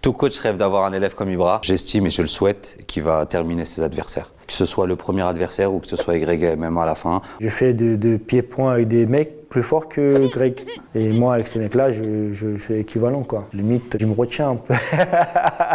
Tout coach rêve d'avoir un élève comme Ibra. J'estime et je le souhaite qu'il va terminer ses adversaires. Que ce soit le premier adversaire ou que ce soit Greg même à la fin. Je fais de pieds-points avec des mecs plus forts que Greg. Et moi, avec ces mecs-là, je suis équivalent, quoi. Limite, je me retiens un peu.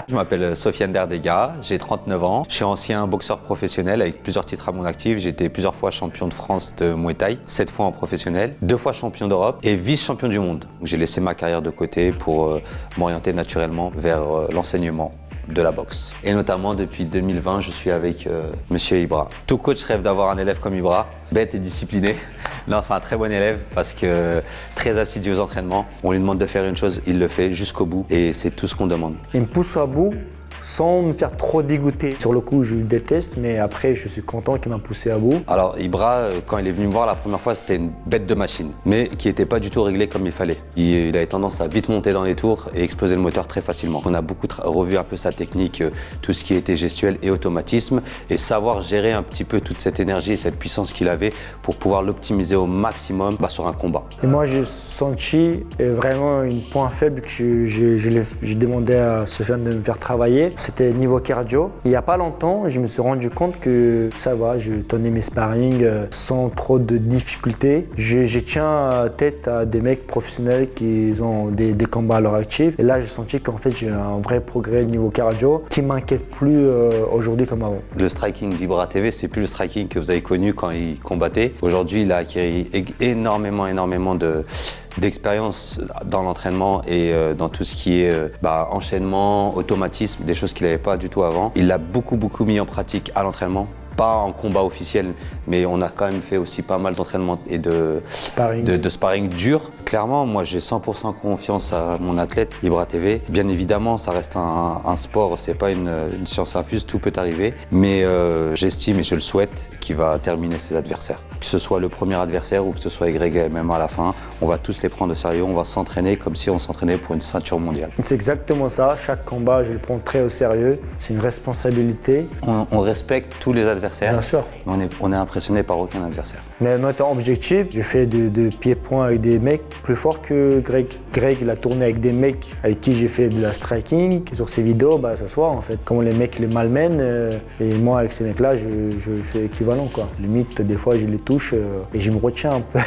Je m'appelle Sofiane Derdega, j'ai 39 ans. Je suis ancien boxeur professionnel avec plusieurs titres à mon actif. J'ai été plusieurs fois champion de France de Muay Thai, 7 fois en professionnel, 2 fois champion d'Europe et vice-champion du monde. J'ai laissé ma carrière de côté pour m'orienter naturellement vers l'enseignement de la boxe. Et notamment depuis 2020, je suis avec Monsieur Ibra. Tout coach rêve d'avoir un élève comme Ibra, bête et discipliné. Non, c'est un très bon élève parce que très assidu aux entraînements. On lui demande de faire une chose, il le fait jusqu'au bout et c'est tout ce qu'on demande. Il me pousse à bout sans me faire trop dégoûter. Sur le coup, je le déteste, mais après, je suis content qu'il m'a poussé à bout. Alors, Ibra, quand il est venu me voir la première fois, c'était une bête de machine, mais qui n'était pas du tout réglée comme il fallait. Il avait tendance à vite monter dans les tours et exploser le moteur très facilement. On a beaucoup revu un peu sa technique, tout ce qui était gestuel et automatisme, et savoir gérer un petit peu toute cette énergie et cette puissance qu'il avait pour pouvoir l'optimiser au maximum sur un combat. Et moi, j'ai senti vraiment un point faible que j'ai demandé à Sofiane de me faire travailler. C'était niveau cardio. Il n'y a pas longtemps, je me suis rendu compte que ça va, je tenais mes sparring sans trop de difficultés. Je tiens tête à des mecs professionnels qui ont des combats à leur actif. Et là, j'ai senti qu'en fait, j'ai un vrai progrès niveau cardio qui ne m'inquiète plus aujourd'hui comme avant. Le striking d'Ibra TV, c'est plus le striking que vous avez connu quand il combattait. Aujourd'hui, il a acquis énormément d'expérience dans l'entraînement et dans tout ce qui est enchaînement, automatisme, des choses qu'il n'avait pas du tout avant. Il l'a beaucoup mis en pratique à l'entraînement. Pas en combat officiel, mais on a quand même fait aussi pas mal d'entraînement et de sparring dur. Clairement, moi j'ai 100% confiance à mon athlète, Ibra TV. Bien évidemment, ça reste un sport, c'est pas une science infuse, tout peut arriver. Mais j'estime et je le souhaite qu'il va terminer ses adversaires. Que ce soit le premier adversaire ou que ce soit Greg même à la fin, on va tous les prendre au sérieux, on va s'entraîner comme si on s'entraînait pour une ceinture mondiale. C'est exactement ça, chaque combat je le prends très au sérieux, c'est une responsabilité. On respecte tous les adversaires. Bien sûr. On est impressionné par aucun adversaire. Mais notre objectif, je fais de pieds-points avec des mecs plus forts que Greg. Greg, il a tourné avec des mecs avec qui j'ai fait de la striking. Sur ses vidéos, ça se voit en fait. Comment les mecs les malmènent. Et moi, avec ces mecs-là, je suis équivalent, quoi. Limite, des fois, je les touche et je me retiens un peu.